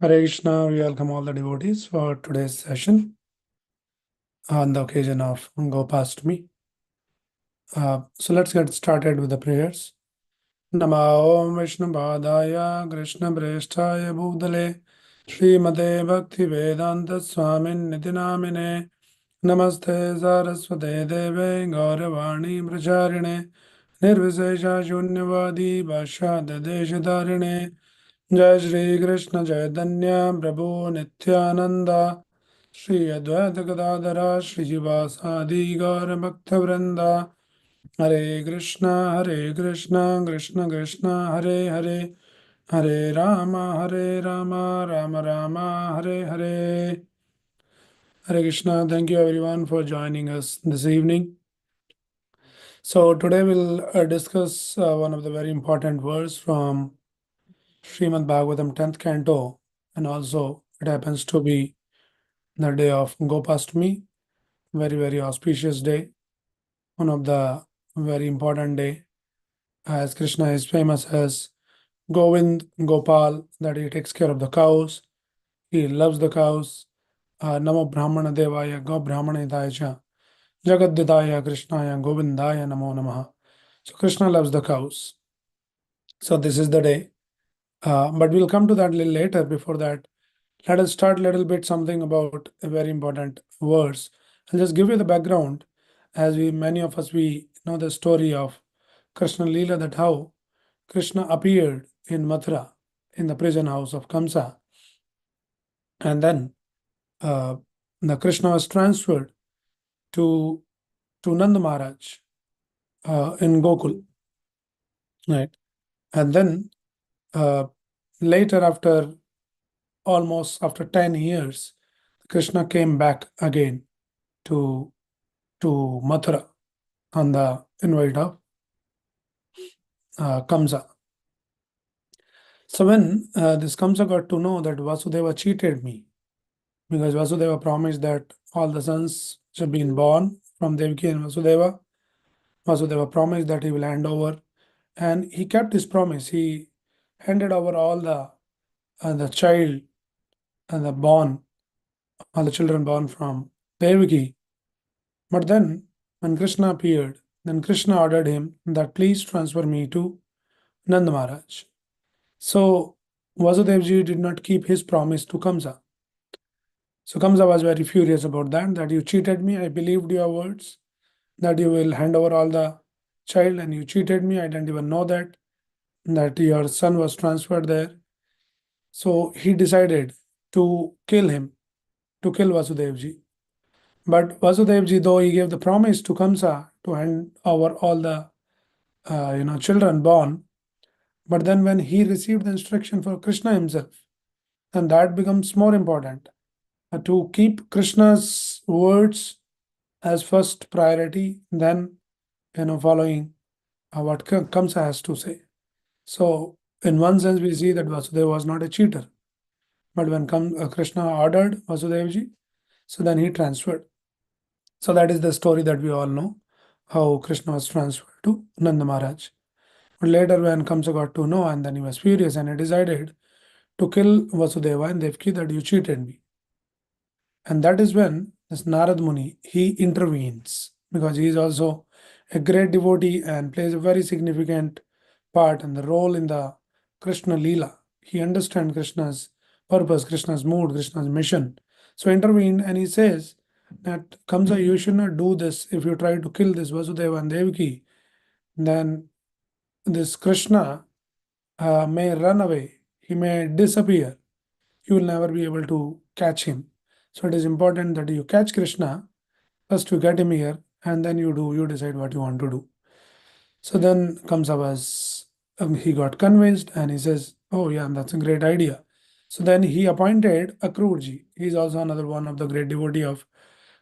Hare Krishna, we welcome all the devotees for today's session on the occasion of Gopashtami. So let's get started with the prayers. Nama Om Vishnu Padaya Krishna Prestaya Bhudale Srimate Bhakti Vedanta Swamin Nitinamine Namaste Saraswate Deve Gauravani Pracharine Nirvisesha Shunyavadi Bhasha Deshadarine Jai Shri Krishna Chaitanya Prabhu Nityananda Shri Advaita Gadadhara Shri Jivasadi Gaura Bhakta Vrinda Hare Krishna Krishna Krishna Hare Hare Hare Rama Rama Rama Hare Hare. Hare Krishna. Thank you everyone for joining us this evening. So today we'll discuss one of the very important verse from Srimad Bhagavatam 10th canto, and also it happens to be the day of Gopashtami, very auspicious day, one of the very important day, as Krishna is famous as Govind Gopal, that he takes care of the cows, he loves the cows. Namo Brahmana Devaya Go Brahmana Hidaya Jagadidaya Krishnaya Govindaya Namo Namaha. So Krishna loves the cows. So this is the day. But we'll come to that a little later. Before that, let us start a little bit something about a very important verse. I'll just give you the background, as many of us know the story of Krishna Leela, that how Krishna appeared in Mathura in the prison house of Kamsa, and then the Krishna was transferred to Nanda Maharaj in Gokul, right? And then later, almost after 10 years, Krishna came back again to Mathura on the invite of Kamsa. So when this Kamsa got to know that Vasudeva cheated me, because Vasudeva promised that all the sons should be born from Devaki and Vasudeva. Vasudeva promised that he will hand over, and he kept his promise. He handed over all the child and all the children born from Devaki. But then when Krishna appeared, then Krishna ordered him that please transfer me to Nanda Maharaj. So Vasudevji did not keep his promise to Kamsa. So Kamsa was very furious about that you cheated me. I believed your words that you will hand over all the child, and you cheated me. I didn't even know that your son was transferred there. So he decided to kill him, to kill Vasudevji. But Vasudevji, though he gave the promise to Kamsa to hand over all the children born, but then when he received the instruction for Krishna himself, then that becomes more important. To keep Krishna's words as first priority, then following what Kamsa has to say. So in one sense, we see that Vasudeva was not a cheater, but when Krishna ordered Vasudevji, so then he transferred. So that is the story that we all know, how Krishna was transferred to Nanda Maharaj. But later when Kamsa got to know, and then he was furious and he decided to kill Vasudeva and Devaki, that you cheated me. And that is when this Narad Muni, he intervenes, because he is also a great devotee and plays a very significant part and the role in the Krishna Leela. He understands Krishna's purpose, Krishna's mood, Krishna's mission. So intervened, and he says that Kamsa, you should not do this. If you try to kill this Vasudeva and Devaki, then this Krishna may run away, he may disappear. You will never be able to catch him. So it is important that you catch Krishna, first you get him here, and then you decide what you want to do. So then Kamsa was, he got convinced, and he says, oh yeah, that's a great idea. So then he appointed Akrurji. He is also another one of the great devotee of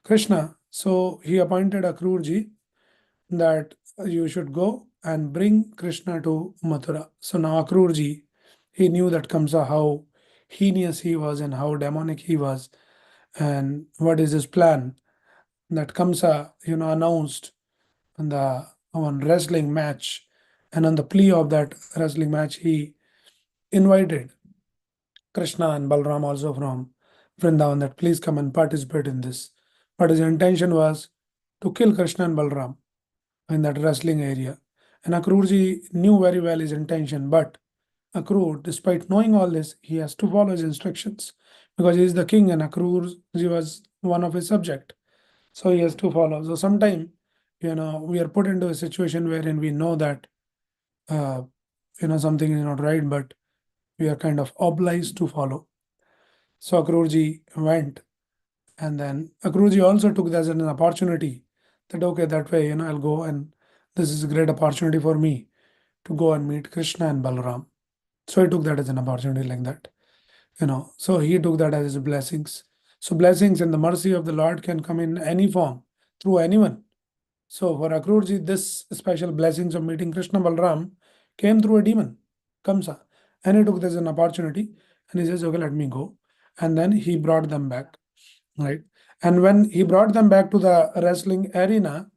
Krishna. So he appointed Akrurji that you should go and bring Krishna to Mathura. So now Akrurji, he knew that Kamsa, how heinous he was and how demonic he was, and what is his plan, that Kamsa announced the one wrestling match, and on the plea of that wrestling match, he invited Krishna and Balram also from Vrindavan that please come and participate in this. But his intention was to kill Krishna and Balram in that wrestling area. And Akrurji knew very well his intention, but Akrur, despite knowing all this, he has to follow his instructions because he is the king and Akrurji was one of his subject. So he has to follow. So sometime, we are put into a situation wherein we know that, uh, something is not right, but we are kind of obliged to follow. So Akrurji went, and then Akrurji also took this as an opportunity that, okay, that way, I'll go, and this is a great opportunity for me to go and meet Krishna and Balaram. So he took that as an opportunity like that, So he took that as his blessings. So blessings and the mercy of the Lord can come in any form through anyone. So for Akrurji, this special blessings of meeting Krishna Balram came through a demon, Kamsa. And he took this as an opportunity and he says, okay, let me go. And then he brought them back, right? And when he brought them back to the wrestling arena,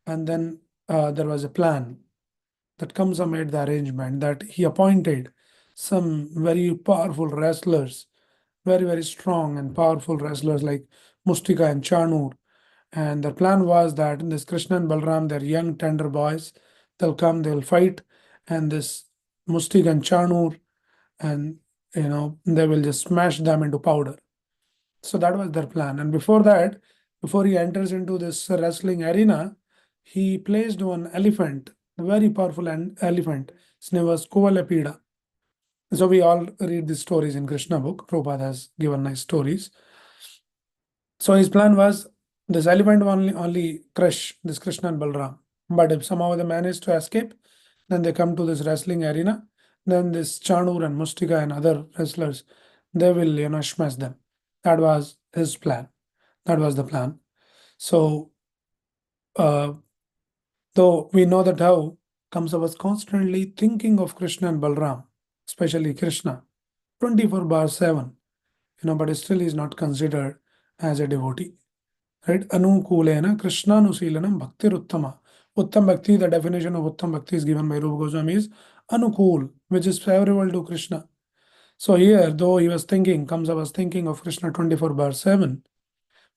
and then there was a plan that Kamsa made the arrangement that he appointed some very powerful wrestlers, very, very strong and powerful wrestlers like Mustika and Chanur. And the plan was that this Krishna and Balram, they're young, tender boys, they'll come, they'll fight, and this Mustika and Chanur, and they will just smash them into powder. So that was their plan. And before that, before he enters into this wrestling arena, he placed one elephant, a very powerful elephant. His name was Kovalapida. So we all read these stories in Krishna book. Prabhupada has given nice stories. So his plan was this elephant only crush this Krishna and Balram. But if somehow they manage to escape, then they come to this wrestling arena. Then this Chanur and Mustika and other wrestlers, they will, smash them. That was his plan. That was the plan. So, though we know that how Kamsa was constantly thinking of Krishna and Balram, especially Krishna, 24/7, but still he is not considered as a devotee. Right? Anukulena Krishnanusilanam Bhaktir Uttama. Uttam Bhakti, the definition of Uttam Bhakti is given by Rupa Goswami is Anukul, which is favorable to Krishna. So here, though he was thinking, Kamsa was thinking of Krishna 24/7,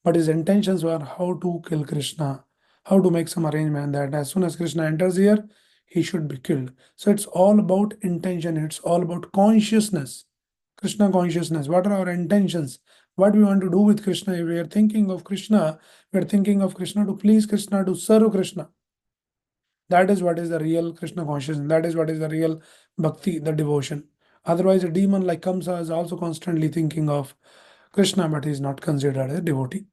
but his intentions were how to kill Krishna, how to make some arrangement that as soon as Krishna enters here, he should be killed. So it's all about intention, it's all about consciousness, Krishna consciousness. What are our intentions? What we want to do with Krishna? If we are thinking of Krishna, we are thinking of Krishna to please Krishna, to serve Krishna. That is what is the real Krishna consciousness. That is what is the real bhakti, the devotion. Otherwise, a demon like Kamsa is also constantly thinking of Krishna, but he is not considered a devotee.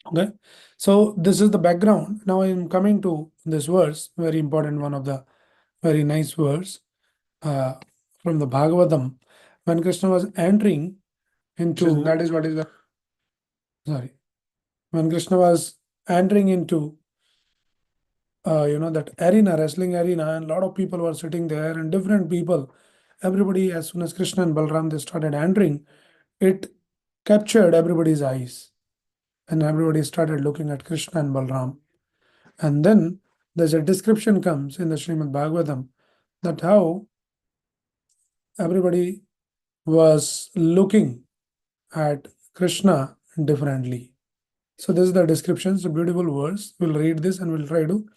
Okay, so this is the background. Now I am coming to this verse, very important, one of the very nice verse from the Bhagavatam. When Krishna was entering into, that is what is the, sorry, when Krishna was entering into that arena, wrestling arena, and a lot of people were sitting there, and different people, everybody, as soon as Krishna and Balram they started entering, it captured everybody's eyes, and everybody started looking at Krishna and Balram. And then there's a description comes in the Srimad Bhagavatam that how everybody was looking at Krishna differently. So this is the description. It's a beautiful verse. We'll read this and we'll try to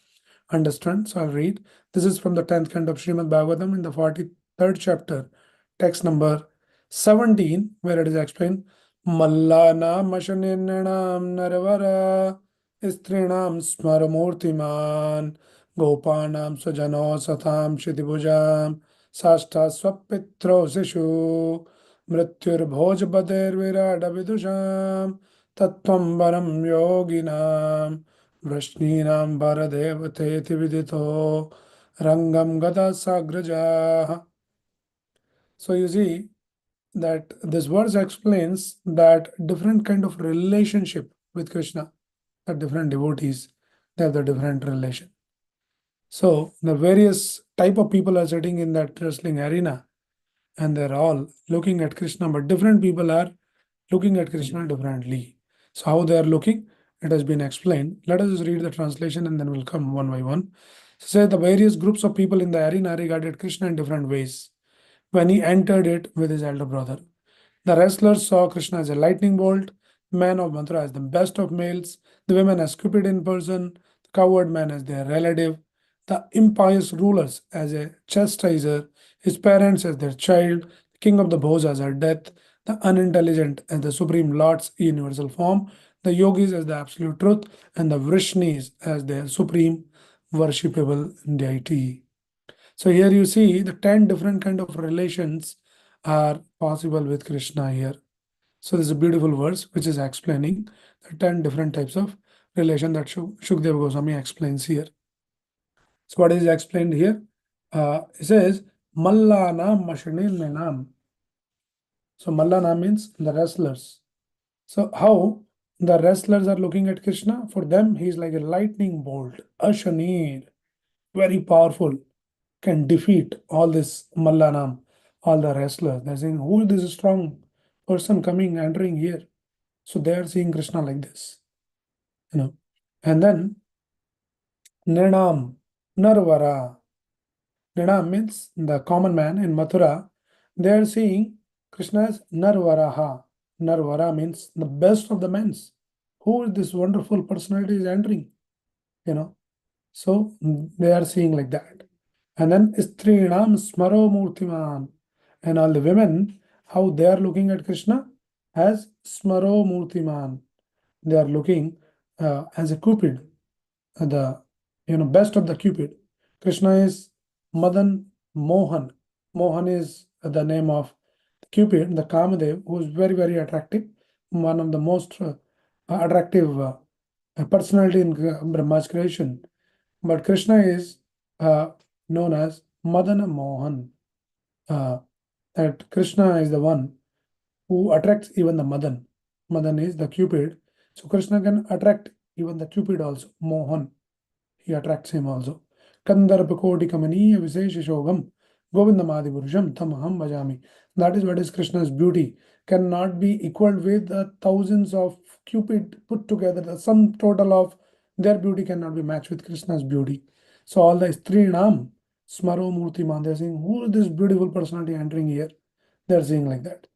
understand. So I'll read. This is from the 10th canto of Srimad Bhagavatam in the 43rd chapter, text number 17, where it is explained, Mallana Mashaninam Narvara Strinam Smaramurtiman Gopanam Sujano Satam Shitibujam Sashta Swapitro Sishu Mrityur Bhojbader Virada Vidusham Tattvam Varam Yoginam Vrashninam Varadevate Vidito Rangam Gada Sagraja. So you see that this verse explains that different kind of relationship with Krishna, the different devotees, they have the different relation. So the various type of people are sitting in that wrestling arena and they're all looking at Krishna, but different people are looking at Krishna differently. So how they are looking, it has been explained. Let us just read the translation and then we'll come one by one. So the various groups of people in the arena regarded Krishna in different ways when he entered it with his elder brother. The wrestlers saw Krishna as a lightning bolt, man of Mathura as the best of males, the women as Cupid in person, the coward man as their relative, the impious rulers as a chastiser, his parents as their child, the king of the Bhos as her death, the unintelligent as the supreme lord's universal form, the yogis as the absolute truth, and the Vrishnis as their supreme worshipable deity. So here you see the 10 different kind of relations are possible with Krishna here. So there's a beautiful verse which is explaining the 10 different types of relation that Shukdev Goswami explains here. So what is explained here? It says Mallanam Mashanil Menam. So Mallana means the wrestlers. So how the wrestlers are looking at Krishna? For them, he is like a lightning bolt, a shanir, very powerful, can defeat all this Mallanam, all the wrestlers. They're saying, who is this strong person coming, entering here? So they are seeing Krishna like this, you know. And then Nirnam, Narvara. Nirnam means the common man in Mathura. They are seeing Krishna as Narvaraha. Narvara means the best of the men. Who is this wonderful personality is entering? You know. So they are seeing like that. And then Strinam Smaro Murtiman. And all the women, how they are looking at Krishna as Smaro Murtiman. They are looking as a Cupid, the best of the Cupid. Krishna is Madan Mohan. Mohan is the name of Cupid, the Kamadev, who is very, very attractive, one of the most attractive personality in Brahma's creation. But Krishna is known as Madana Mohan. That Krishna is the one who attracts even the Madan. Madan is the Cupid. So Krishna can attract even the Cupid also. Mohan, he attracts him also. Kandarpa Koti Kamaniya Visesha Shogam Govindamadi Purusham Tamaham Bhajami. That is what is Krishna's beauty. Cannot be equaled with the thousands of Cupid put together. The sum total of their beauty cannot be matched with Krishna's beauty. So all the Strinam, Smaro Murtiman, they're saying, who is this beautiful personality entering here? They're saying like that.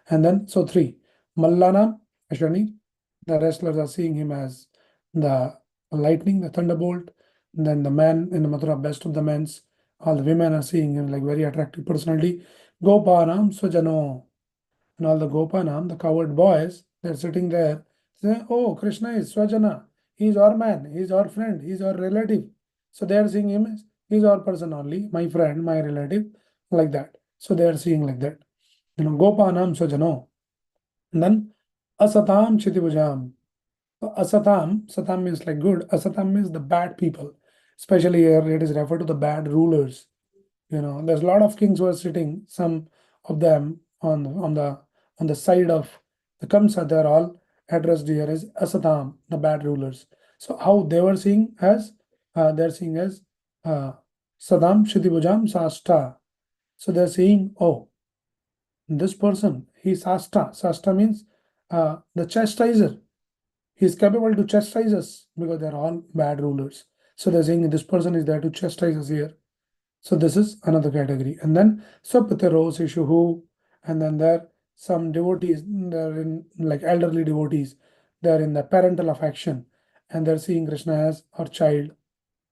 And then, so 3, Mallana, Ashwani, the wrestlers are seeing him as the lightning, the thunderbolt. And then the man in the Mathura, best of the men's. All the women are seeing him like very attractive personality. Gopanam Swajano. And all the Gopanam, the coward boys, they're sitting there saying, oh, Krishna is Swajana. He's our man, he's our friend, he's our relative. So they are seeing him as he's our person only, my friend, my relative, like that. So they are seeing like that. Gopanam Swajano. And then Asatam Chitibujam. Asatam, Satam means like good. Asatam means the bad people. Especially here, it is referred to the bad rulers. There's a lot of kings who are sitting. Some of them on the side of the Kamsa, they're all addressed here as Asatam, the bad rulers. So how they were seeing as they're seeing as Sadam Shitibujam Sasta. So they're seeing, oh, this person, he's Sasta. Sasta means the chastiser. He's capable to chastise us because they're all bad rulers. So they're saying this person is there to chastise us here. So this is another category. And then Swapatero Sishuhu, and then there some devotees, they're in like elderly devotees, they're in the parental affection, and they're seeing Krishna as our child.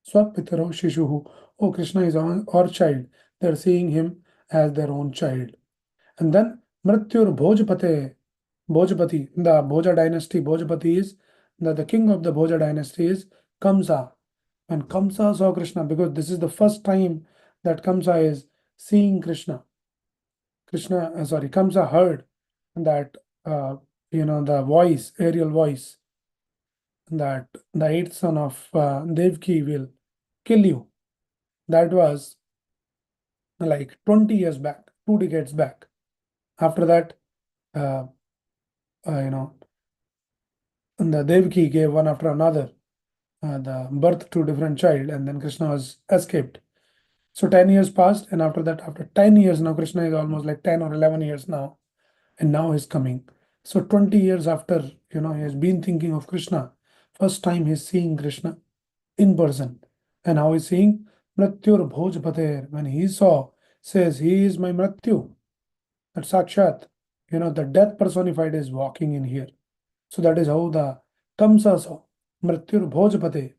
Swapatero Shishuhu. Oh, Krishna is our child. They're seeing him as their own child. And then Mrityur Bhojpate. Bhojpati, the Bhoja dynasty, Bhojpati is the king of the Bhoja dynasty is Kamsa. And Kamsa saw Krishna because this is the first time that Kamsa is seeing Krishna. Kamsa heard that, the voice, aerial voice, that the eighth son of Devki will kill you. That was like 20 years back, 2 decades back. After that, and the Devaki gave one after another the birth to different child, and then Krishna was escaped. So 10 years passed, and after that, after 10 years now, Krishna is almost like 10 or 11 years now, and now he's coming. So 20 years after, he has been thinking of Krishna. First time he's seeing Krishna in person. And how he's seeing Mrityur Bhojpater, when he saw, says, he is my Mrityu. That Sakshat, the death personified is walking in here. So that is how the Kamsa saw. Mrityur Bhojpate.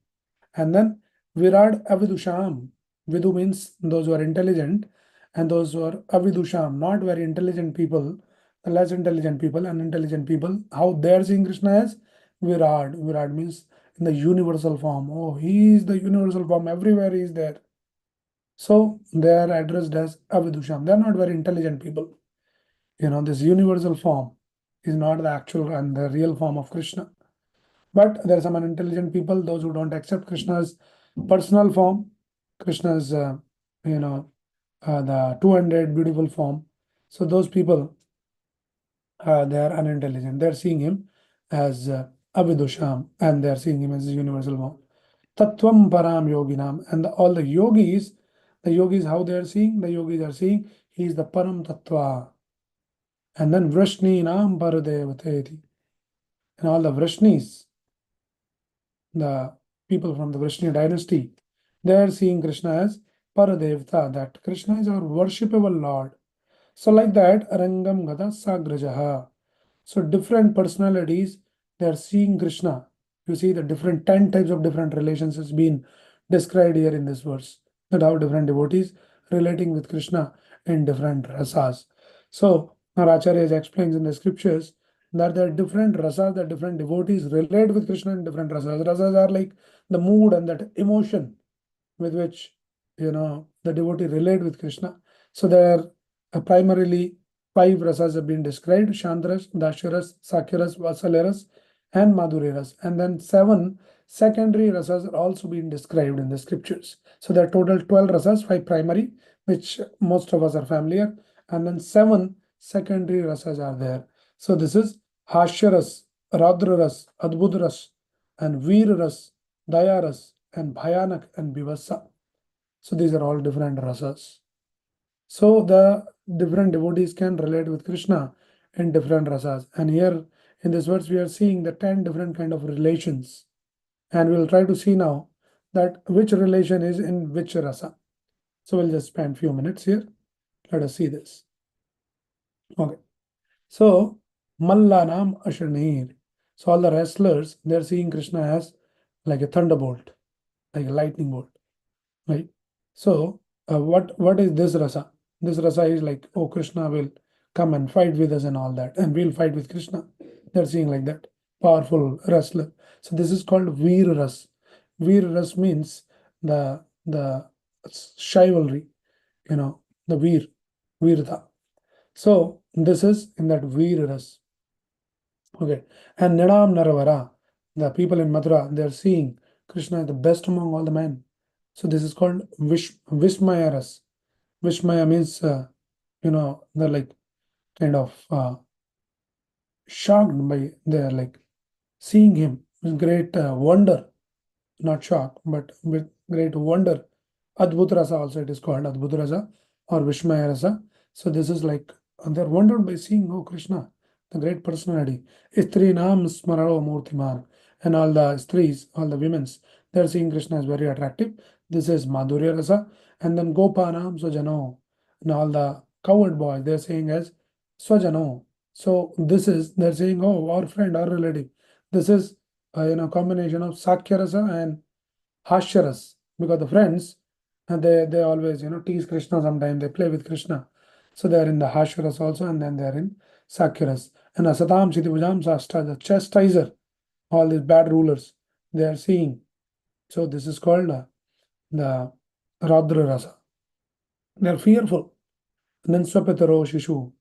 And then Virad Avidusham. Vidu means those who are intelligent, and those who are Avidusham, not very intelligent people, the less intelligent people, unintelligent people, how they are seeing Krishna as Virad. Virad means in the universal form. Oh, he is the universal form, everywhere he is there. So they are addressed as Avidusham. They are not very intelligent people. This universal form is not the actual and the real form of Krishna. But there are some unintelligent people, those who don't accept Krishna's personal form, Krishna's, the 200 beautiful form. So those people, they are unintelligent. They're seeing him as Avidusham, and they're seeing him as the universal form. Tattvam Param Yoginam, and all the yogis, how they are seeing, the yogis are seeing he is the Param Tattva. And then Vrishni Nam Paradevateti. And all the Vrishnis, the people from the Vrishni dynasty, they are seeing Krishna as Paradevta, that Krishna is our worshipable Lord. So, like that, Rangam Gada Sagrajaha. So, different personalities, they are seeing Krishna. You see, the different 10 types of different relations has been described here in this verse. That how different devotees relating with Krishna in different rasas. So, our Acharya explains in the scriptures that there are different rasas, that different devotees relate with Krishna in different rasas. Rasas are like the mood and that emotion with which the devotee relate with Krishna. So there are primarily five rasas have been described: Shantaras, Dasharas, Sakyaras, Vasalaras, and Madhureras. And then seven secondary rasas are also being described in the scriptures. So there are total 12 rasas, five primary, which most of us are familiar, and then seven secondary rasas are there. So this is Hashyaras, Radraras, Adbudras, and Veeraras, Dayaras, and Bhayanak and Bivasa. So these are all different rasas. So the different devotees can relate with Krishna in different rasas. And here in this verse, we are seeing the 10 different kind of relations. And we'll try to see now that which relation is in which rasa. So we'll just spend few minutes here. Let us see this. Okay. So Mallanam Ashanir. So all the wrestlers, they're seeing Krishna as like a thunderbolt, like a lightning bolt. Right. So, what is this rasa? This rasa is like, oh, Krishna will come and fight with us and all that, and we'll fight with Krishna. They're seeing like that, powerful wrestler. So this is called Veer Ras. Veer Ras means the chivalry, the Veer, Veerta. So this is in that Veer Ras. Okay, and Nidam Naravara, the people in Mathura, they're seeing Krishna is the best among all the men. So this is called Vishmaya Ras. Vishmaya means, they're like kind of shocked by, they're like seeing him with great wonder, not shock, but with great wonder. Adbhuta Rasa also it is called Adbhuta Rasa or Vishmaya Rasa. So this is like, they're wondered by seeing, oh, Krishna, the great personality. Istri Nam Smararo Murtiman. And all the Stris, all the women's, they're seeing Krishna as very attractive. This is Madhurya Rasa. And then Gopanam Swajano. And all the coward boys, they're saying as Swajano. So this is, they're saying, oh, our friend, our relative. This is, combination of Sakya Rasa and Hashyaras, because the friends, and they always tease Krishna. Sometimes they play with Krishna, so they are in the Hashyaras also, and then they are in Sakyaras. And Asatam Siddhivajam Sashta, the chastiser, all these bad rulers, they are seeing. So this is called the Radra Rasa. They are fearful. And then Swapataro Shishu,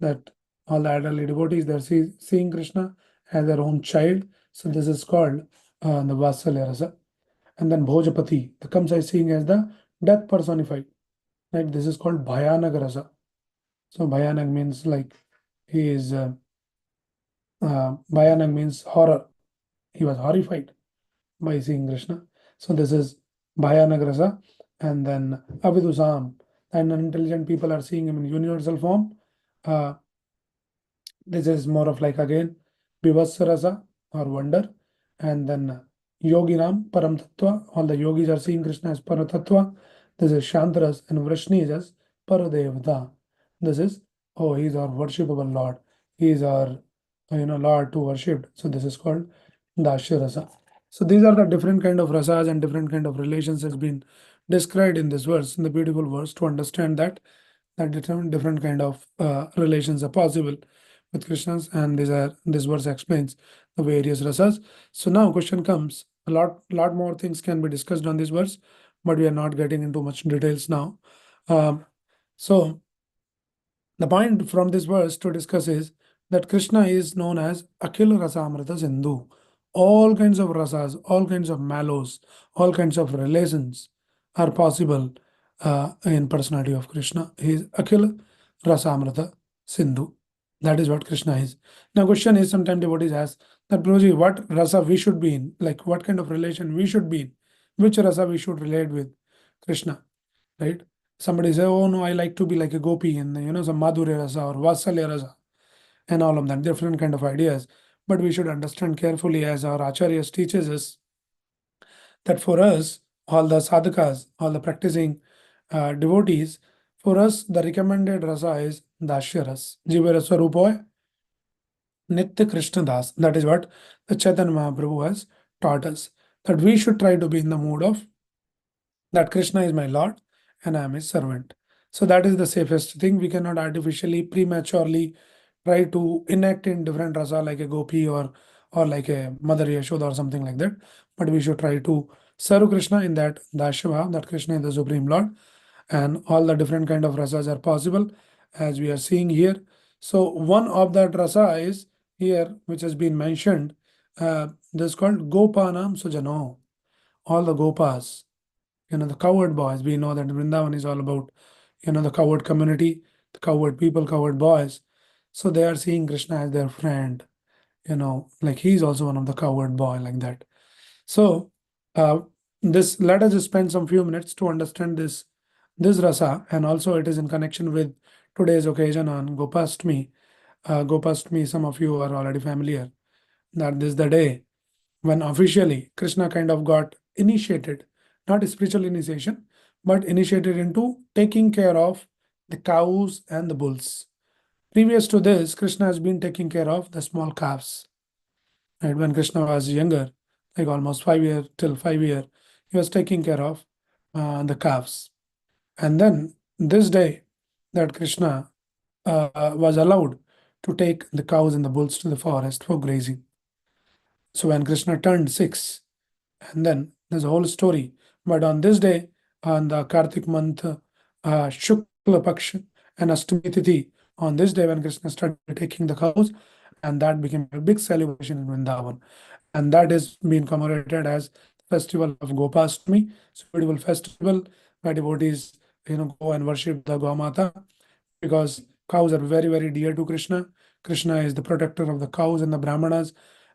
that all the elderly devotees, they are seeing Krishna as their own child. So this is called the Vasalya Rasa. And then Bhojapati, the comes as seeing as the death personified. Like this is called Bhayanak Rasa. So Bhayanak means like he is Bhayanak means horror. He was horrified by seeing Krishna. So this is Bhayanak Rasa. And then Avidusam, and intelligent people are seeing him in universal form. Uh, this is more of like again Vivassa Rasa or wonder. And then Yoginam Param Tattva. All the yogis are seeing Krishna as Paratattva. This is Shantaras, and Vrishni is as Paradevata. This is, oh, he is our worshipable Lord. He is our Lord to worship. So this is called Dasya Rasa. So these are the different kind of rasas and different kind of relations has been described in this verse, in the beautiful verse, to understand that different kind of relations are possible with Krishnas, and this verse explains the various rasas. So now question comes, a lot more things can be discussed on this verse, but we are not getting into much details now. So the point from this verse to discuss is that Krishna is known as Akhil Rasamrita Sindhu. All kinds of rasas, all kinds of mallows, all kinds of relations are possible in personality of Krishna. He is Akhil Rasamrita Sindhu. That is what Krishna is. Now, question is, sometimes devotees ask that, Prabhuji, what rasa we should be in? Like, what kind of relation we should be in? Which rasa we should relate with Krishna, right? Somebody say, oh no, I like to be like a gopi in some Madhurya rasa or Vatsalya rasa and all of that, different kind of ideas. But we should understand carefully, as our acharyas teaches us, that for us, all the sadhakas, all the practicing devotees, for us, the recommended rasa is Dashya ras. Jiva rasa rupoy Nitya Krishna Das. That is what the Chaitanya Mahaprabhu has taught us. That we should try to be in the mood of that Krishna is my Lord and I am his servant. So that is the safest thing. We cannot artificially, prematurely try to enact in different rasa like a gopi or like a Mother Yashoda or something like that. But we should try to serve Krishna in that Dashava, that Krishna is the Supreme Lord, and all the different kind of rasas are possible as we are seeing here. So one of that rasa is here, which has been mentioned. This is called Gopanam Sujano. All the Gopas, the cowherd boys. We know that Vrindavan is all about, the cowherd community, the cowherd people, cowherd boys. So they are seeing Krishna as their friend, like he's also one of the cowherd boy, like that. So uh, this let us just spend some few minutes to understand this rasa, and also it is in connection with today's occasion on Gopashtami. Gopashtami, some of you are already familiar that this is the day when officially Krishna kind of got initiated, not a spiritual initiation, but initiated into taking care of the cows and the bulls. Previous to this, Krishna has been taking care of the small calves. Right? When Krishna was younger, like almost 5 years till 5 years, he was taking care of the calves. And then this day that Krishna was allowed to take the cows and the bulls to the forest for grazing. So when Krishna turned 6, and then there's a whole story. But on this day, on the Kartik month, Shukla Paksha and Ashtami Tithi, on this day when Krishna started taking the cows, and that became a big celebration in Vrindavan. And that is being commemorated as festival of Gopashtami. So beautiful festival where devotees, go and worship the Gomata, because cows are very, very dear to Krishna. Krishna is the protector of the cows and the Brahmanas,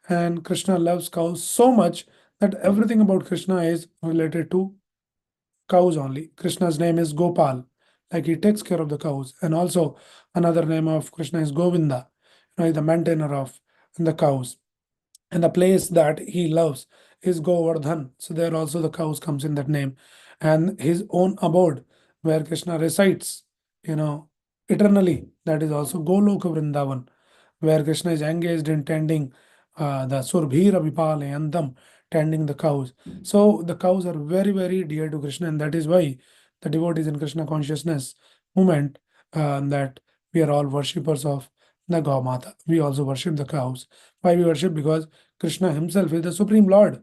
and Krishna loves cows so much that everything about Krishna is related to cows only. Krishna's name is Gopal, like he takes care of the cows. And also another name of Krishna is Govinda, the maintainer of the cows. And the place that he loves is Govardhan. So there also the cows comes in that name. And his own abode where Krishna resides, eternally, that is also Goloka Vrindavan, where Krishna is engaged in tending the Surbhira Vipale Andam, tending the cows. So the cows are very, very dear to Krishna, and that is why the devotees in Krishna consciousness movement, that we are all worshippers of the Gaumata. We also worship the cows. Why we worship? Because Krishna himself is the Supreme Lord.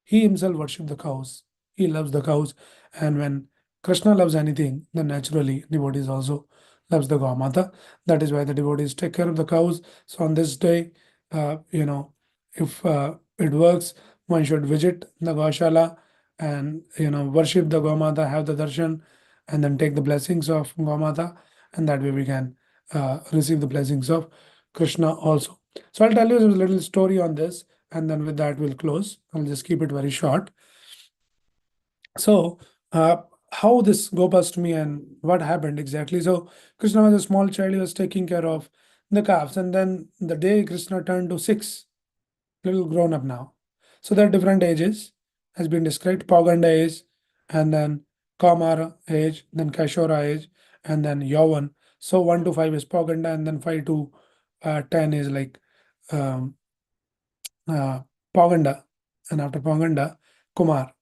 He himself worships the cows. He loves the cows. And when Krishna loves anything, then naturally devotees also loves the Gaumata. That is why the devotees take care of the cows. So on this day, if it works, one should visit the Gaushala and worship the Gaumata, have the darshan, and then take the blessings of Gaumata, and that way we can receive the blessings of Krishna also. So I'll tell you a little story on this, and then with that we'll close. I'll just keep it very short. So how this Gopashtami and what happened exactly? So Krishna was a small child. He was taking care of the calves, and then the day Krishna turned to 6, little grown up now. So there are different ages has been described. Paganda age, and then Kamara age, then Kashora age, and then Yavan. So 1 to 5 is Paganda, and then 5 to 10 is like um, uh, Paganda, and after Paganda, Kumar.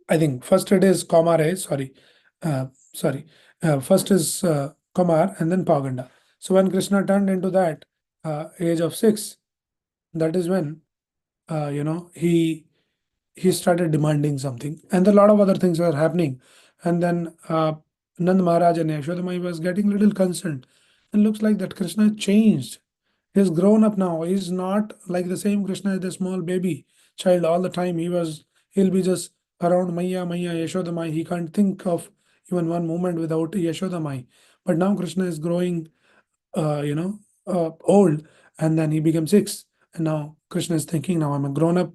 I think first it is Kamar age, uh, sorry. First is Kumar and then Paganda. So when Krishna turned into that age of 6, that is when he started demanding something, and a lot of other things were happening. And then Nand Maharaj and Yashodamai was getting little concerned. And looks like that Krishna changed. He's grown up now. He's not like the same Krishna as the small baby child all the time. He'll be just around Maya, Maya, Yashodamai. He can't think of even one moment without Yashodamai. But now Krishna is growing old, and then he became 6. And now Krishna is thinking, now I'm a grown up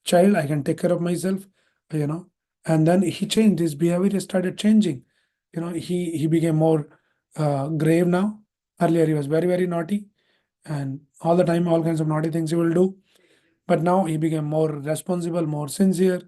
child, I can take care of myself, you know. And then he changed, his behavior started changing. He became more grave now. Earlier, he was very, very naughty, and all the time, all kinds of naughty things he will do. But now he became more responsible, more sincere.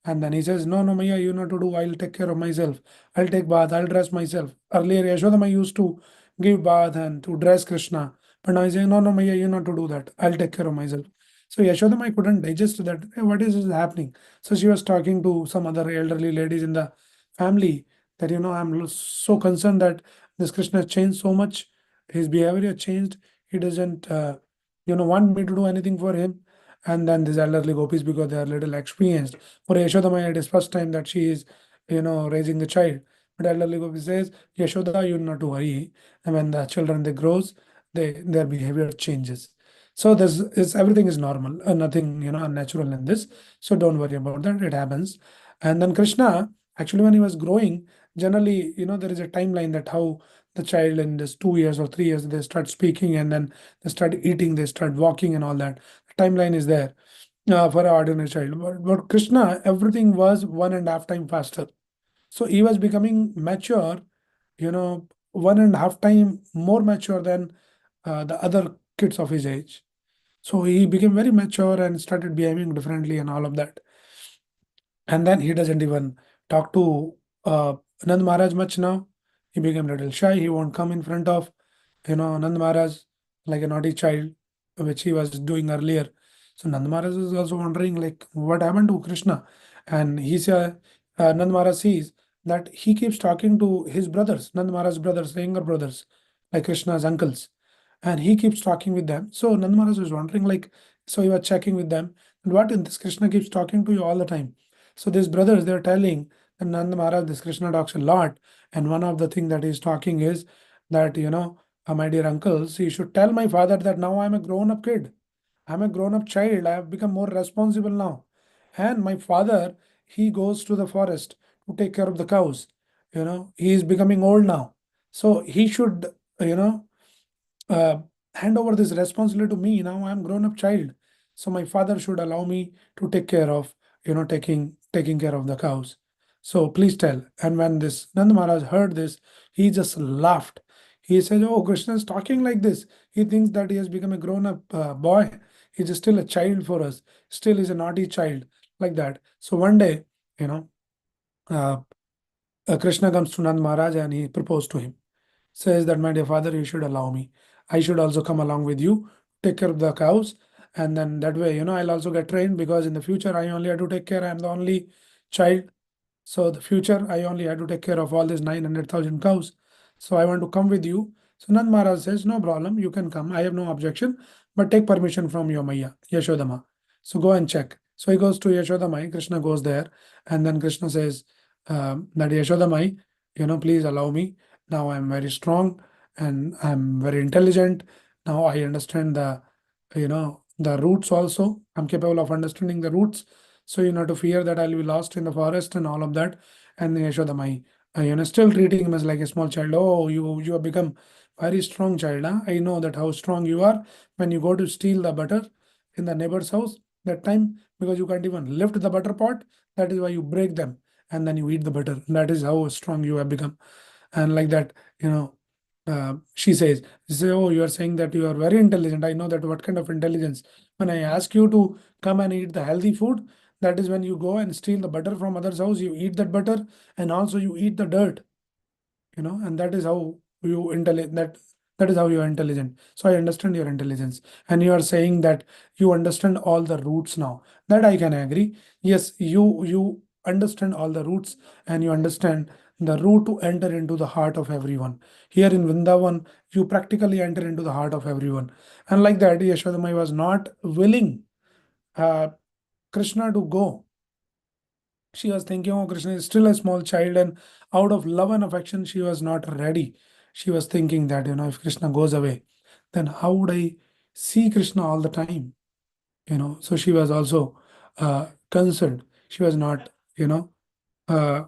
And then he says, no, no, Maya, you know to do. I'll take care of myself. I'll take bath. I'll dress myself. Earlier, Yashodama used to give bath and to dress Krishna. But now he's saying, no, no, Maya, you know to do that. I'll take care of myself. So Yashodama couldn't digest that. Hey, what is this happening? So she was talking to some other elderly ladies in the family that, I'm so concerned that this Krishna changed so much. His behavior changed. He doesn't, want me to do anything for him. And then these elderly gopis, because they are little experienced. For Yashodama, it is first time that she is, raising the child. But elderly gopi says, Yashoda, you not to worry. And when the children they grows, their behavior changes. So this is everything is normal, nothing unnatural in this. So don't worry about that. It happens. And then Krishna, actually, when he was growing, generally, there is a timeline that how the child in this 2 years or 3 years they start speaking, and then they start eating, they start walking, and all that timeline is there for an ordinary child. But Krishna, everything was 1.5 times faster. So he was becoming mature, 1.5 times more mature than the other kids of his age. So he became very mature and started behaving differently and all of that. And then he doesn't even talk to Nand Maharaj much now. He became a little shy. He won't come in front of, Nand Maharaj like a naughty child, which he was doing earlier. So Nand Maharaj is also wondering like what happened to Krishna. And Nand Maharaj sees that he keeps talking to his brothers, Nand Maharaj's brothers, the younger brothers, like Krishna's uncles. And he keeps talking with them. So Nand Maharaj was wondering like, so he was checking with them. And what in this Krishna keeps talking to you all the time. So these brothers, they're telling that Nanda Maharaj, this Krishna talks a lot. And one of the thing that he's talking is that, my dear uncles, you should tell my father that now I'm a grown-up kid. I'm a grown-up child. I have become more responsible now. And my father, he goes to the forest to take care of the cows. He is becoming old now. So he should, you know, uh, hand over this responsibility to me. Now I'm grown up child, so my father should allow me to take care of, taking care of the cows. So please tell. And when this Nand Maharaj heard this, he just laughed. He said, oh, Krishna is talking like this. He thinks that he has become a grown up boy. He's still a child for us, still is a naughty child, like that. So one day, you know uh, Krishna comes to Nand Maharaj and he proposed to him, says that, my dear father, you should allow me. I should also come along with you, take care of the cows. And then that way, I'll also get trained, because in the future, I only have to take care. I'm the only child. So the future, I only had to take care of all these 900,000 cows. So I want to come with you. So Nand Maharaj says, no problem, you can come. I have no objection, but take permission from your Maya, Yashodama. So go and check. So he goes to Yashodamai. Krishna goes there. And then Krishna says that Yashodamai, please allow me. Now I'm very strong and I'm very intelligent. Now I understand the roots also. I'm capable of understanding the roots. So you not to fear that I'll be lost in the forest and all of that. And then Yashodamai, still treating him as like a small child. Oh, you have become very strong child. Huh? I know that how strong you are. When you go to steal the butter in the neighbor's house, that time, because you can't even lift the butter pot, that is why you break them and then you eat the butter. That is how strong you have become. And like that, you know, she says, oh, you are saying that you are very intelligent. I know that. What kind of intelligence? When I ask you to come and eat the healthy food, that is when you go and steal the butter from others' house, you eat that butter, and also you eat the dirt, and that is how you intelligent that is how you are intelligent. So I understand your intelligence, and you are saying that you understand all the roots now. That I can agree. Yes, you understand all the roots, and you understand the route to enter into the heart of everyone. Here in Vrindavan, you practically enter into the heart of everyone. And like that, Yashodamai was not willing uh, Krishna to go. She was thinking, oh, Krishna is still a small child, and out of love and affection, she was not ready. She was thinking that, if Krishna goes away, then how would I see Krishna all the time? So she was also concerned. She was not, uh,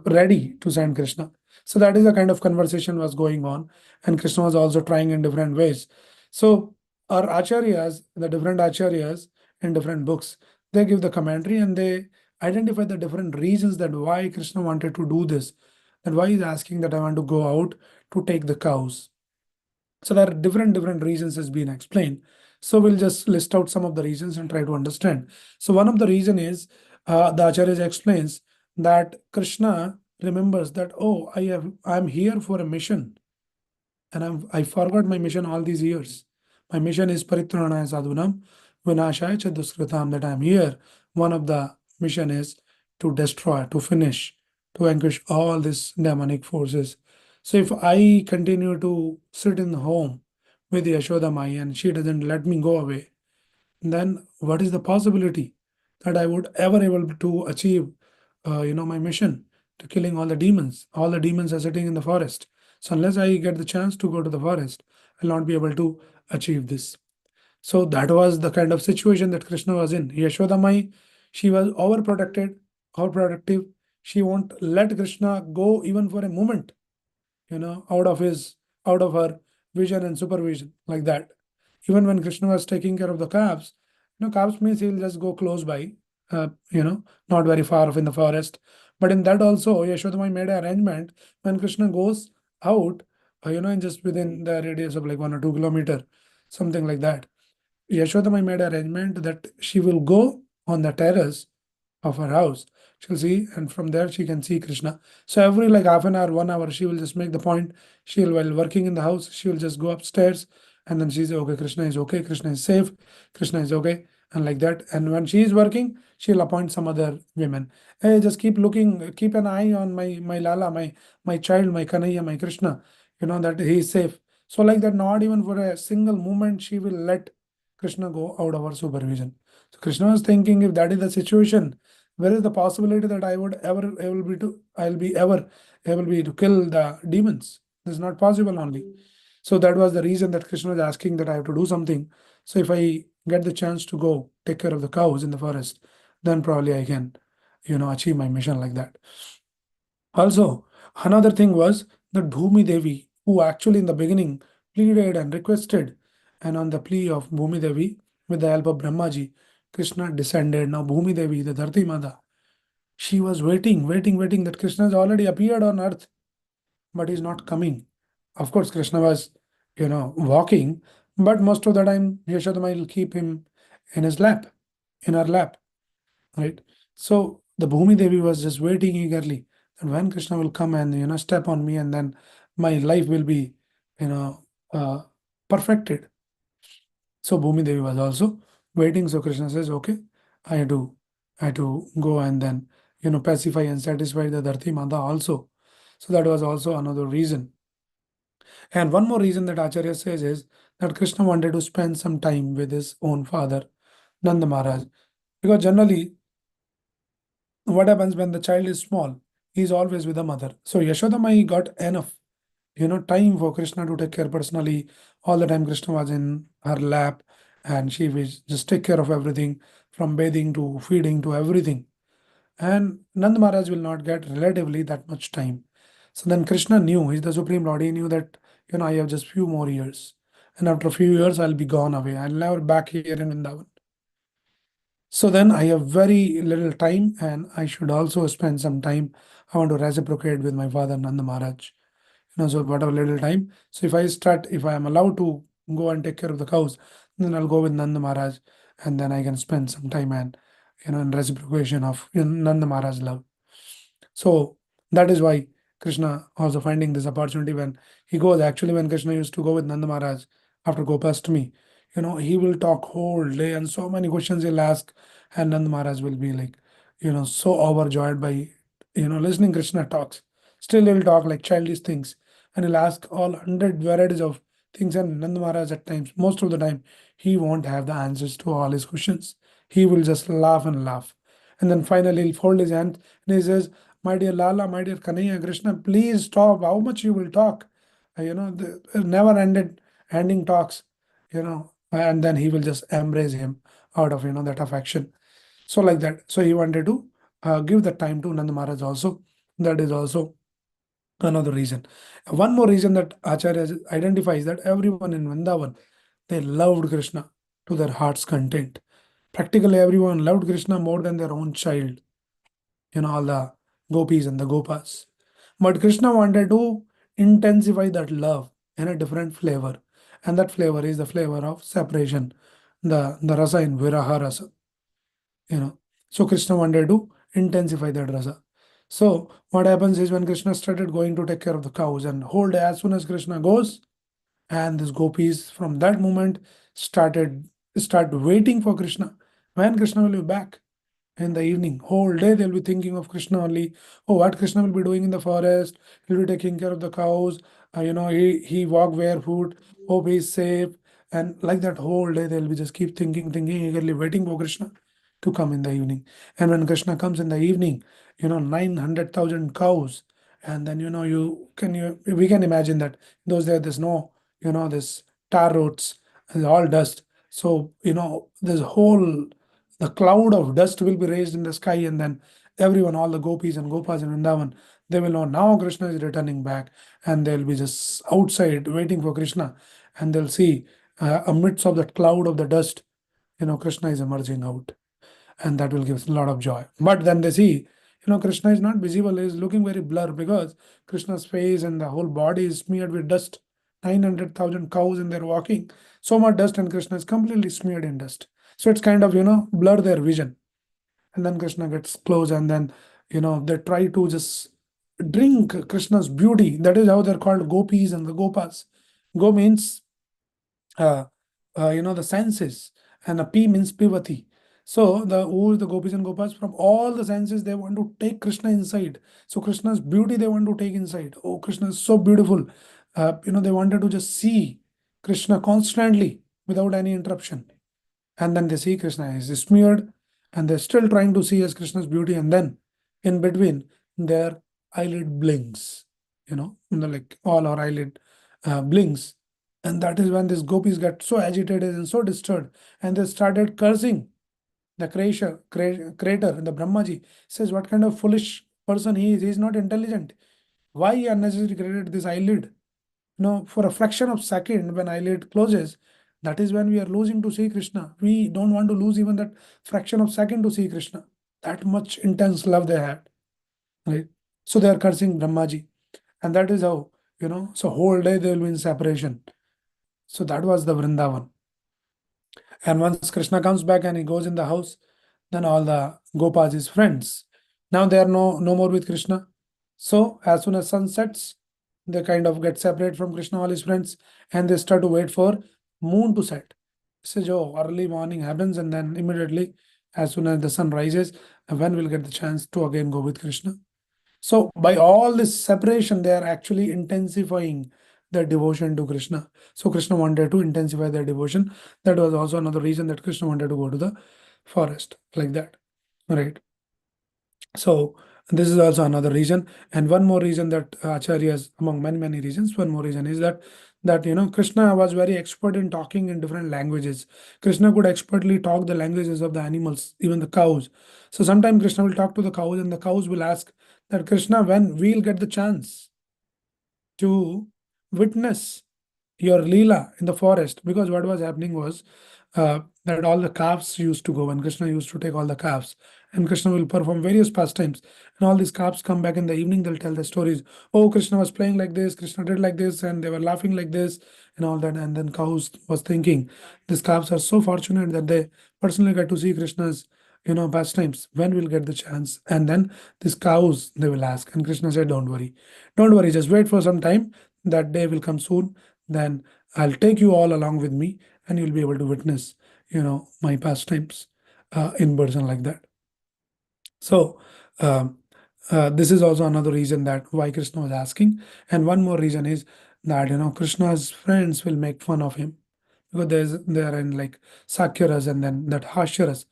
ready to send Krishna. So that is the kind of conversation was going on, and Krishna was also trying in different ways. So our acharyas, the different acharyas in different books, they give the commentary and they identify the different reasons that why Krishna wanted to do this, that why he's asking that I want to go out to take the cows. So there are different reasons has been explained. So we'll just list out some of the reasons and try to understand. So one of the reason is the Acharya explains that Krishna remembers that, oh, I'm here for a mission, and I forgot my mission all these years. My mission is paritranaya sadhunam vinashaya cha duskritam, that I'm here. One of the mission is to destroy, to finish, to vanquish all these demonic forces. So if I continue to sit in the home with Yashoda Mai and she doesn't let me go away, then what is the possibility that I would ever able to achieve, my mission to killing all the demons? All the demons are sitting in the forest. So unless I get the chance to go to the forest, I'll not be able to achieve this. So that was the kind of situation that Krishna was in. Yashoda Mai, she was overprotected, overprotective. She won't let Krishna go even for a moment, out of her vision and supervision, like that. Even when Krishna was taking care of the calves, calves means he'll just go close by, not very far off in the forest. But in that also, Yashodamai made an arrangement when Krishna goes out, and just within the radius of like 1 or 2 kilometer, something like that. Yashodamai made an arrangement that she will go on the terrace of her house. She'll see, and from there she can see Krishna. So every like half an hour, 1 hour, she will just make the point. She'll, while working in the house, she will just go upstairs and then she say, okay, Krishna is safe, Krishna is okay, and like that. And when she is working, she'll appoint some other women. Hey, just keep looking, keep an eye on my Lala, my child, my Kanaya, my Krishna, that he is safe. So like that, not even for a single moment, she will let Krishna go out of her supervision. So Krishna was thinking, if that is the situation, where is the possibility that I'll be ever able be to kill the demons? This is not possible only. So that was the reason that Krishna was asking that I have to do something. So if I get the chance to go take care of the cows in the forest, then probably I can, achieve my mission like that. Also, another thing was that Bhumi Devi, who actually in the beginning pleaded and requested, and on the plea of Bhumi Devi, with the help of Brahmaji, Krishna descended. Now Bhumi Devi, the Dharti Mata, she was waiting that Krishna has already appeared on earth, but he's not coming. Of course, Krishna was, walking, but most of the time Yashodama will keep him in his lap, in her lap, right? So the Bhumi Devi was just waiting eagerly that when Krishna will come and step on me, and then my life will be, you know, uh, perfected. So Bhumi Devi was also waiting. So Krishna says, okay, I had to go and then, pacify and satisfy the Dharti Mata also. So that was also another reason. And one more reason that Acharya says is that Krishna wanted to spend some time with his own father, Nanda Maharaj. Because generally, what happens when the child is small? He's always with the mother. So Yashoda Mai got enough, time for Krishna to take care personally. All the time Krishna was in her lap and she will just take care of everything from bathing to feeding to everything. And Nand Maharaj will not get relatively that much time. So then Krishna knew, he's the Supreme Lord, he knew that, I have just few more years. And after a few years, I'll be gone away. I'll never back here in Vrindavan. So then I have very little time and I should also spend some time. I want to reciprocate with my father Nanda Maharaj. So whatever little time. So if I am allowed to go and take care of the cows, then I'll go with Nanda Maharaj, and then I can spend some time and, in reciprocation of Nanda Maharaj's love. So that is why Krishna also finding this opportunity when he goes. Actually, when Krishna used to go with Nanda Maharaj after Gopashtami, he will talk whole day and so many questions he'll ask, and Nanda Maharaj will be like, so overjoyed by, listening Krishna talks. Still, he'll talk like childish things, and he'll ask all 100 varieties of things. And Nanda Maharaj, at times, most of the time, he won't have the answers to all his questions. He will just laugh and laugh. And then finally, he'll fold his hand and he says, "My dear Lala, my dear Kanhaiya Krishna, please stop. How much you will talk? The never ending talks, and then he will just embrace him out of, that affection. So like that. So he wanted to give the time to Nanda Maharaj also. That is also another reason. One more reason that Acharya identifies, that everyone in Vrindavan, they loved Krishna to their heart's content. Practically everyone loved Krishna more than their own child, all the gopis and the gopas. But Krishna wanted to intensify that love in a different flavor. And that flavor is the flavor of separation, the rasa in Viraha rasa, you know. So Krishna wanted to intensify that rasa. So what happens is, when Krishna started going to take care of the cows, and whole day, as soon as Krishna goes, and these gopis from that moment start waiting for Krishna. When Krishna will be back? In the evening, whole day they'll be thinking of Krishna only. Oh, what Krishna will be doing in the forest? He'll be taking care of the cows. He walk barefoot. Hope he's safe. And like that, whole day they'll be just keep thinking, eagerly waiting for Krishna to come in the evening. And when Krishna comes in the evening, 900,000 cows. And then, we can imagine that those days there's no, this tar roads and all dust. So, this whole the cloud of dust will be raised in the sky, and then everyone, all the gopis and gopas in Vrindavan, they will know now Krishna is returning back, and they'll be just outside waiting for Krishna, and they'll see, amidst of that cloud of the dust, Krishna is emerging out, and that will give a lot of joy. But then they see, Krishna is not visible; he is looking very blur, because Krishna's face and the whole body is smeared with dust. 900,000 cows, and they're walking so much dust, and Krishna is completely smeared in dust. So it's kind of, blur their vision. And then Krishna gets close, and then, they try to just drink Krishna's beauty. That is how they're called gopis and the gopas. Go means, uh, the senses, and a P means pivati. So the gopis and gopas, from all the senses, they want to take Krishna inside. So Krishna's beauty they want to take inside. Oh, Krishna is so beautiful. They wanted to just see Krishna constantly without any interruption. And then they see Krishna is smeared, and they're still trying to see as Krishna's beauty, and then in between their eyelid blinks, like all our eyelid blinks. And that is when these gopis got so agitated and so disturbed, and they started cursing the creator, the Brahmaji. Says, what kind of foolish person he is? He is not intelligent. Why he unnecessarily created this eyelid? For a fraction of second, when eyelid closes, that is when we are losing to see Krishna. We don't want to lose even that fraction of second to see Krishna. That much intense love they had, right? So they are cursing Brahmaji, and that is how, so whole day they will be in separation. So that was the Vrindavan. And once Krishna comes back and he goes in the house, then all the Gopas, his friends, now they are no more with Krishna. So as soon as sun sets, they kind of get separate from Krishna, all his friends, and they start to wait for moon to set. So early morning happens, and then immediately, as soon as the sun rises, when we'll get the chance to again go with Krishna. So by all this separation, they are actually intensifying their devotion to Krishna. So Krishna wanted to intensify their devotion. That was also another reason that Krishna wanted to go to the forest like that. Right. So this is also another reason. And one more reason that Acharyas, among many reasons, one more reason is that Krishna was very expert in talking in different languages. Krishna could expertly talk the languages of the animals, even the cows. So sometimes Krishna will talk to the cows, and the cows will ask that, Krishna, when we'll get the chance to witness your Leela in the forest. Because what was happening was, that all the calves used to go, and Krishna used to take all the calves, and Krishna will perform various pastimes, and all these calves come back in the evening. They'll tell the stories. Oh, Krishna was playing like this, Krishna did like this, and they were laughing like this, and all that. And then cows was thinking, these calves are so fortunate that they personally get to see Krishna's, pastimes. When we'll get the chance? And then these cows they will ask, and Krishna said, don't worry, just wait for some time. That day will come soon. Then I'll take you all along with me, and you'll be able to witness, my pastimes in person like that. So um, this is also another reason that why Krishna was asking. And one more reason is that Krishna's friends will make fun of him, because they are in like Sakyaras and then that Hashyaras.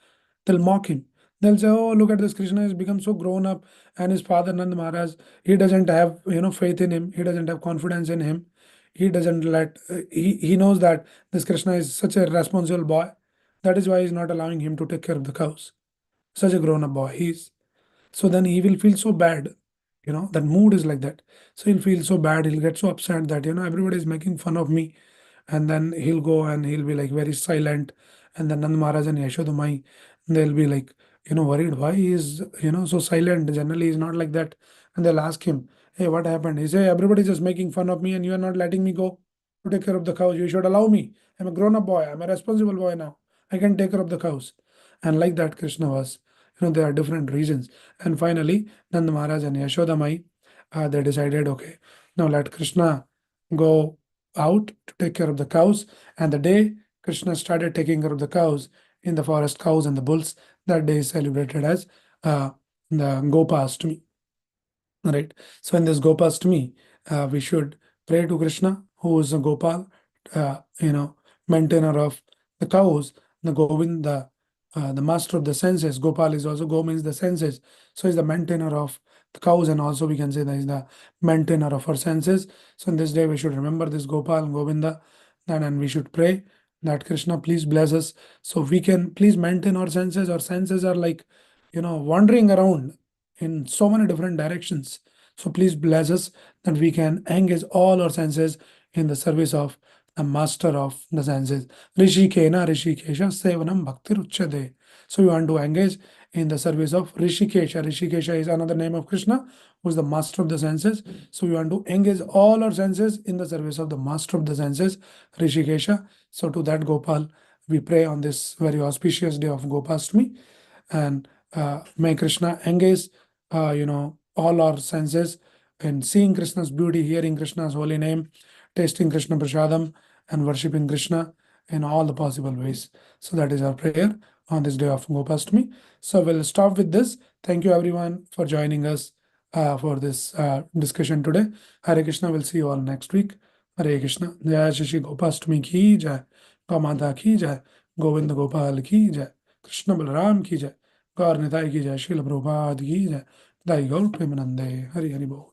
They'll mock him. They'll say, "Oh, look at this! Krishna has become so grown up, and his father Nand Maharaj, he doesn't have faith in him. He doesn't have confidence in him. He doesn't let. He knows that this Krishna is such a responsible boy. That is why he's not allowing him to take care of the cows. Such a grown up boy he is." So then he will feel so bad. That mood is like that. So he'll feel so bad. He'll get so upset that everybody is making fun of me, and then he'll go and he'll be like very silent. And then Nand Maharaj and Yashodamai, they'll be like, worried why he is, so silent. Generally, he's not like that. And they'll ask him, hey, what happened? He say, everybody's just making fun of me, and you are not letting me go to take care of the cows. You should allow me. I'm a grown-up boy. I'm a responsible boy now. I can take care of the cows. And like that, Krishna was. There are different reasons. And finally, Nand Maharaj and Yashodamai, they decided, okay, now let Krishna go out to take care of the cows. And the day Krishna started taking care of the cows in the forest, cows and the bulls, that day is celebrated as the Gopashtami. Right. So in this Gopashtami, we should pray to Krishna, who is a Gopal, maintainer of the cows, the Govind, the master of the senses. Gopal is also Go means the senses. So he's the maintainer of the cows, and also we can say that he's the maintainer of our senses. So in this day, we should remember this Gopal and Govinda, and we should pray that Krishna, please bless us so we can please maintain our senses. Our senses are like, wandering around in so many different directions. So please bless us that we can engage all our senses in the service of the master of the senses. Rishikena Rishikesha Sevanam Bhakti Ruchade. So we want to engage in the service of Rishikesha. Rishikesha is another name of Krishna, who is the master of the senses. So we want to engage all our senses in the service of the master of the senses, Rishikesha. So to that Gopal, we pray on this very auspicious day of Gopashtami, and may Krishna engage, all our senses in seeing Krishna's beauty, hearing Krishna's holy name, tasting Krishna Prasadam, and worshipping Krishna in all the possible ways. So that is our prayer on this day of Gopashtami. So we'll stop with this. Thank you everyone for joining us for this discussion today. Hare Krishna. We'll see you all next week. Hare Krishna. Jai Shri Gopashtami ki jai. Gamata ki jai. Govind Gopal ki jai. Krishna Balaram ki jai. गौर निताई की जय, श्रील प्रभुपाद की जय, दाई गौर प्रेमानंदे, हरि हरि बोल।